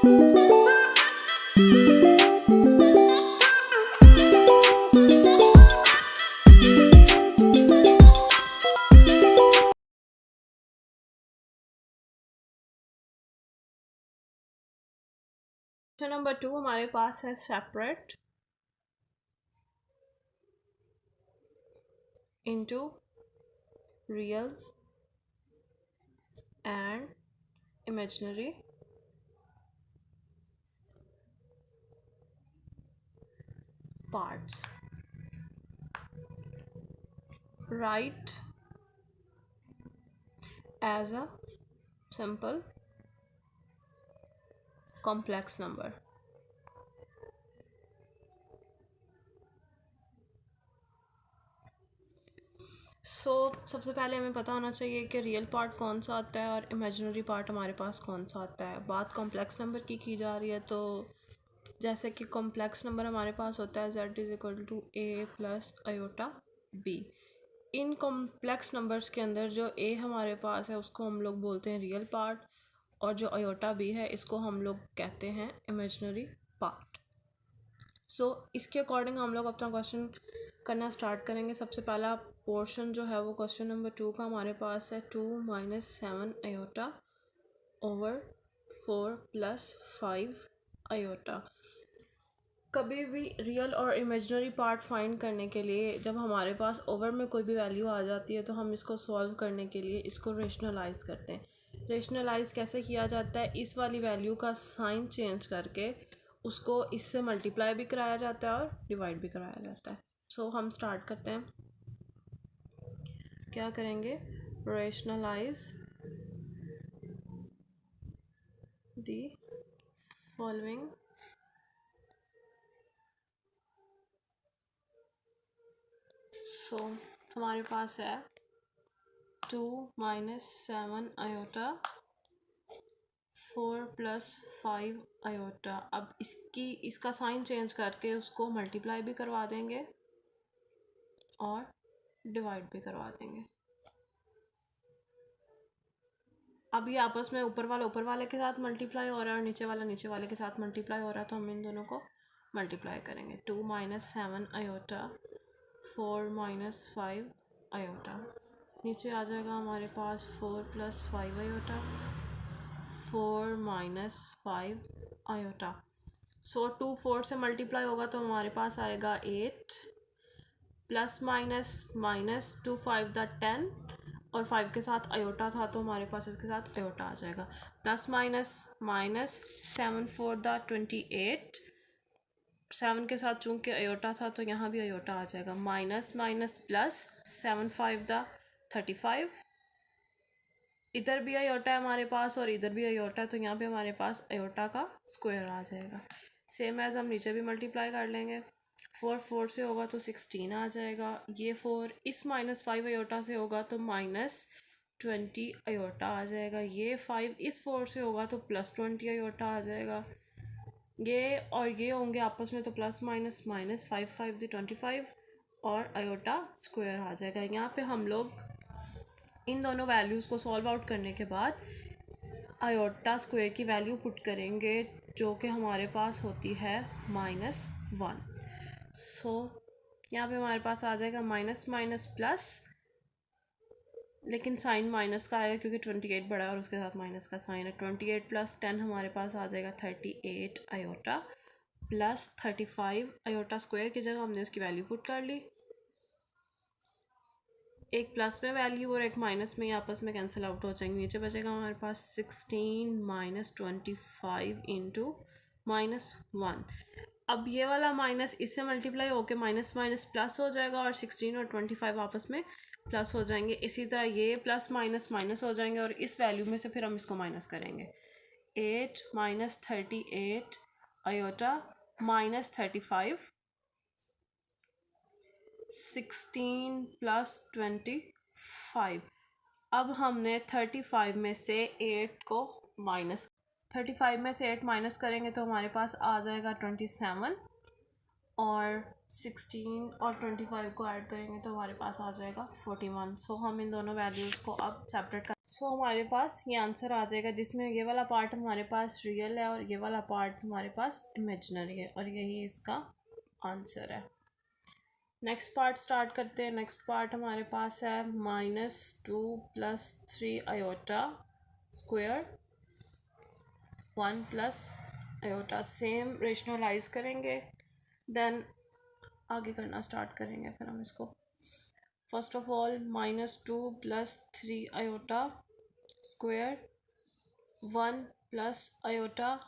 Question number 2 हमारे पास है separate into real and imaginary parts. Write as a simple complex number. सबसे पहले हमें पता होना चाहिए कि रियल पार्ट कौन सा आता है और इमेजिनरी पार्ट हमारे पास कौन सा आता है। बात कॉम्प्लेक्स नंबर की जा रही है, तो जैसे कि कॉम्प्लेक्स नंबर हमारे पास होता है z is equal to a plus iota b। In complex numbers के अंदर जो a हमारे पास है उसको हम लोग बोलते हैं रियल पार्ट, और जो अयोटा b है इसको हम लोग कहते हैं इमेजिनरी पार्ट। इसके अकॉर्डिंग हम लोग अपना क्वेश्चन करना स्टार्ट करेंगे। सबसे पहला पोर्शन जो है वो क्वेश्चन नंबर 2 का हमारे पास है 2 minus 7 iota over 4 plus 5 iota. कभी भी रियल और इमेजिनरी पार्ट फाइंड करने के लिए जब हमारे पास ओवर में कोई भी वैल्यू आ जाती है तो हम इसको सॉल्व करने के लिए इसको रेशनलाइज करते हैं। रेशनलाइज कैसे किया जाता है? इस वाली वैल्यू का साइन चेंज करके उसको इससे मल्टीप्लाई भी कराया जाता है और डिवाइड भी कराया जाता है। हम स्टार्ट करते हैं। क्या करेंगे? रेशनलाइज दी फॉलोइंग हमारे पास है 2 माइनस 7 अयोटा 4 प्लस 5 अयोटा। अब इसका साइन चेंज करके उसको मल्टीप्लाई भी करवा देंगे और डिवाइड भी करवा देंगे। अब ये आपस में ऊपर वाले के साथ मल्टीप्लाई हो रहा है और नीचे वाले के साथ मल्टीप्लाई हो रहा है, तो हम इन दोनों को मल्टीप्लाई करेंगे। 2 माइनस 7 अयोटा 4 माइनस 5 अयोटा, नीचे आ जाएगा हमारे पास 4 प्लस 5 अयोटा 4 माइनस 5 अयोटा। 2 4 से मल्टीप्लाई होगा तो हमारे पास आएगा 8 प्लस माइनस 2 5 द 10 और 5 के साथ अयोटा था तो हमारे पास इसके साथ अयोटा आ जाएगा। प्लस माइनस 7 4 द 28, 7 के साथ चूंकि अयोटा था तो यहाँ भी अयोटा आ जाएगा। माइनस प्लस 7 5 द 35, इधर भी अयोटा है हमारे पास और इधर भी अयोटा है, तो यहाँ पे हमारे पास अयोटा का स्क्वायर आ जाएगा। सेम एज हम नीचे भी मल्टीप्लाई कर लेंगे। 4 4 से होगा तो 16 आ जाएगा। ये 4 इस -5 अयोटा से होगा तो -20 अयोटा आ जाएगा। ये 5 इस 4 से होगा तो +20 अयोटा आ जाएगा। ये और ये होंगे आपस में तो प्लस माइनस 5 5 दी 25 और अयोटा स्क्वायर आ जाएगा। यहाँ पे हम लोग इन दोनों वैल्यूज़ को सॉल्व आउट करने के बाद अयोटा स्क्वायर की वैल्यू पुट करेंगे जो कि हमारे पास होती है -1। यहाँ पे हमारे पास आ जाएगा माइनस प्लस, लेकिन साइन माइनस का आएगा क्योंकि 28 बड़ा है और उसके साथ माइनस का साइन है। 28 प्लस 10 हमारे पास आ जाएगा 38 अयोटा प्लस 35 अयोटा स्क्वायर की जगह हमने उसकी वैल्यू पुट कर ली। एक प्लस में वैल्यू और एक माइनस में आपस में कैंसिल आउट हो जाएंगे। नीचे बचेगा हमारे पास 16 माइनस 25 इंटू -1। अब ये वाला माइनस इससे मल्टीप्लाई होकर माइनस प्लस हो जाएगा और 16 और 25 आपस में प्लस हो जाएंगे। इसी तरह ये प्लस माइनस हो जाएंगे और इस वैल्यू में से फिर हम इसको माइनस करेंगे। 8 माइनस 38 अयोटा माइनस 35, 16 प्लस 25। अब हमने 35 में से 8 को माइनस 35 में से 8 माइनस करेंगे तो हमारे पास आ जाएगा 27 और 16 और 25 को ऐड करेंगे तो हमारे पास आ जाएगा 41। हम इन दोनों वैल्यूज़ को अब सेपरेट कर सो हमारे पास ये आंसर आ जाएगा जिसमें ये वाला पार्ट हमारे पास रियल है और ये वाला पार्ट हमारे पास इमेजिनरी है, और यही इसका आंसर है। नेक्स्ट पार्ट स्टार्ट करते हैं। नेक्स्ट पार्ट हमारे पास है -2 + 3 स्क्वायर 1 + सेम रेशनलाइज करेंगे, देन आगे करना स्टार्ट करेंगे। फिर हम इसको first of all -2 + 3 square 1 +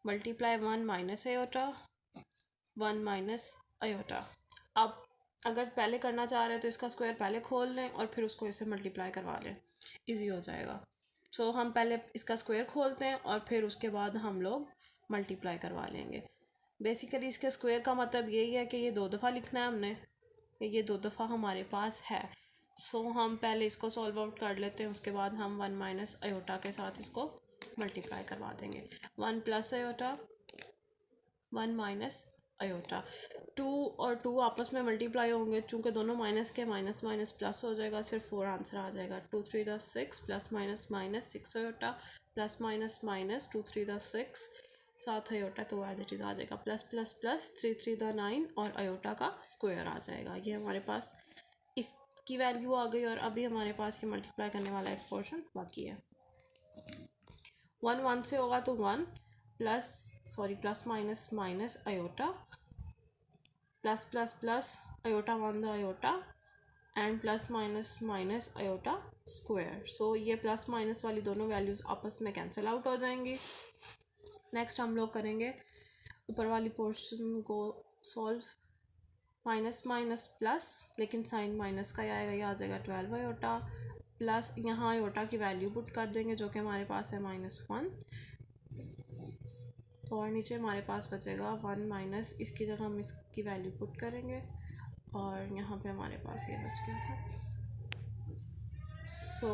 multiply 1 - अब अगर पहले करना चाह रहे हैं तो इसका स्क्वायर पहले खोल लें और फिर उसको इससे मल्टीप्लाई करवा लें, इजी हो जाएगा। सो हम पहले इसका स्क्वायर खोलते हैं और फिर उसके बाद हम लोग मल्टीप्लाई करवा लेंगे। बेसिकली इसके स्क्वायर का मतलब यही है कि ये 2 दफ़ा लिखना है हमने, ये 2 दफ़ा हमारे पास है। सो हम पहले इसको सॉल्व आउट कर लेते हैं, उसके बाद हम 1 - के साथ इसको मल्टीप्लाई करवा देंगे। 1 + 1 - 2 और 2 आपस में मल्टीप्लाई होंगे, चूँकि दोनों माइनस के माइनस माइनस प्लस हो जाएगा, सिर्फ 4 आंसर आ जाएगा। 2 × 3 = 6 ± -6 ± -2 × 3 = 6 7 तो एज इट इज़ आ जाएगा प्लस प्लस प्लस 3 × 3 = 9 और अयोटा का स्क्वायर आ जाएगा। ये हमारे पास इसकी वैल्यू आ गई, और अभी हमारे पास ये मल्टीप्लाई करने वाला एक पोर्शन बाकी है। 1 1 से होगा तो 1 plus minus minus iota plus plus plus iota 1 the iota and plus minus minus iota square. So ये प्लस माइनस वाली दोनों वैल्यूज़ आपस में कैंसिल आउट हो जाएंगी। नेक्स्ट हम लोग करेंगे ऊपर वाली पोर्शन को सॉल्व। माइनस माइनस प्लस, लेकिन साइन माइनस का ही आएगा, ये आ जाएगा 12 अयोटा प्लस यहाँ अयोटा की वैल्यू पुट कर देंगे जो कि हमारे पास है -1, और नीचे हमारे पास बचेगा 1 माइनस, इसकी जगह हम इसकी वैल्यू पुट करेंगे और यहाँ पे हमारे पास ये बच गया था। सो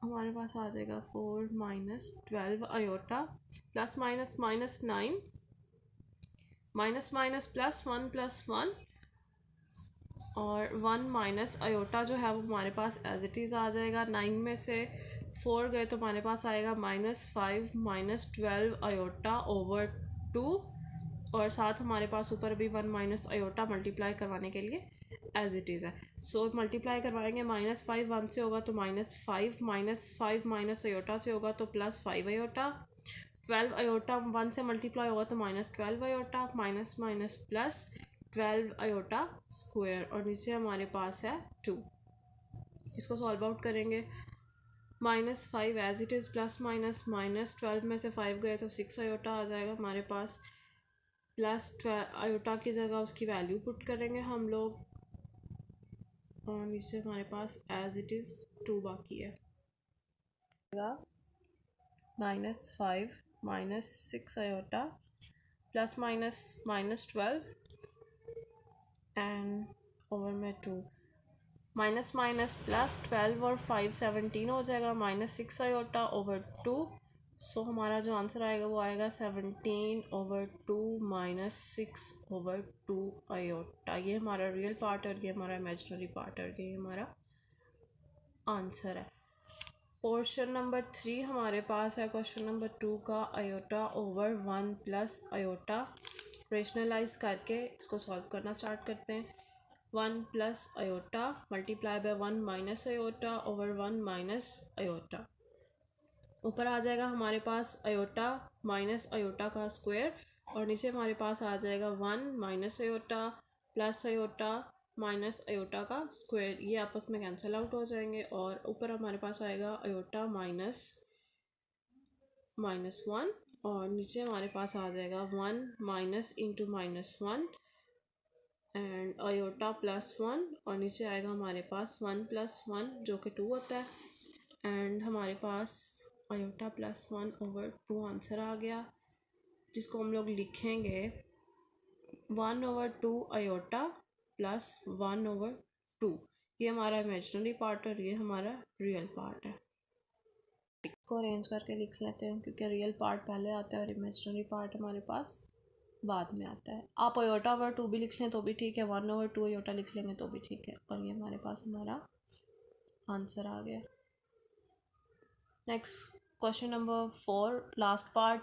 हमारे पास आ जाएगा 4 - 12 iota plus minus minus 9 minus minus plus 1 + 1 और 1 माइनस अयोटा जो है वो हमारे पास एज इट इज़ आ जाएगा। 9 में से 4 गए तो हमारे पास आएगा -5 - 12 अयोटा ओवर 2, और साथ हमारे पास ऊपर भी 1 माइनस अयोटा मल्टीप्लाई करवाने के लिए एज इट इज़ है। सो मल्टीप्लाई करवाएंगे, -5 1 से होगा तो -5 -5 माइनस अयोटा से होगा तो +5 अयोटा। 12 अयोटा 1 से मल्टीप्लाई होगा तो -12 iota minus minus plus 12 iota square, और नीचे हमारे पास है 2। इसको सॉल्व आउट करेंगे। -5 as it is plus minus -12 में से 5 गए तो 6 अयोटा आ जाएगा हमारे पास, प्लस 12 अयोटा की जगह उसकी वैल्यू पुट करेंगे हम लोग, और नीचे हमारे पास एज इट इज़ 2 बाकी है। -5 -6 iota plus minus -12 and over में 2, माइनस माइनस प्लस 12 और 5 17 हो जाएगा, -6 अयोटा ओवर 2। सो हमारा जो आंसर आएगा वो आएगा 17/2 -6/2 अयोटा। ये हमारा रियल पार्ट और ये हमारा इमेजिनरी पार्ट और ये हमारा आंसर है। पोर्शन नंबर 3 हमारे पास है क्वेश्चन नंबर 2 का, अयोटा ओवर 1 + अयोटा। रेशनलाइज करके इसको सॉल्व करना स्टार्ट करते हैं। 1 + iota multiply by 1 minus iota over 1 minus iota. ऊपर आ जाएगा हमारे पास अयोटा माइनस अयोटा का स्क्वायर, और नीचे हमारे पास आ जाएगा 1 minus iota plus iota minus iota का स्क्वायर। ये आपस में कैंसिल आउट हो जाएंगे, और ऊपर हमारे पास आएगा अयोटा माइनस -1, और नीचे हमारे पास आ जाएगा 1 माइनस इंटू -1 एंड अयोटा +1, और नीचे आएगा हमारे पास 1 + 1 जो कि 2 होता है, एंड हमारे पास अयोटा +1 ओवर 2 आंसर आ गया, जिसको हम लोग लिखेंगे 1/2 अयोटा प्लस 1/2। ये हमारा इमेजिनरी पार्ट और ये हमारा रियल पार्ट है। इसको अरेंज करके लिख लेते हैं क्योंकि रियल पार्ट पहले आता है और इमेजिनरी पार्ट हमारे पास बाद में आता है। आप अयोटा/2 भी लिख लें तो भी ठीक है, 1/2 अयोटा लिख लेंगे तो भी ठीक है, और ये हमारे पास हमारा आंसर आ गया। Next question number 4 last part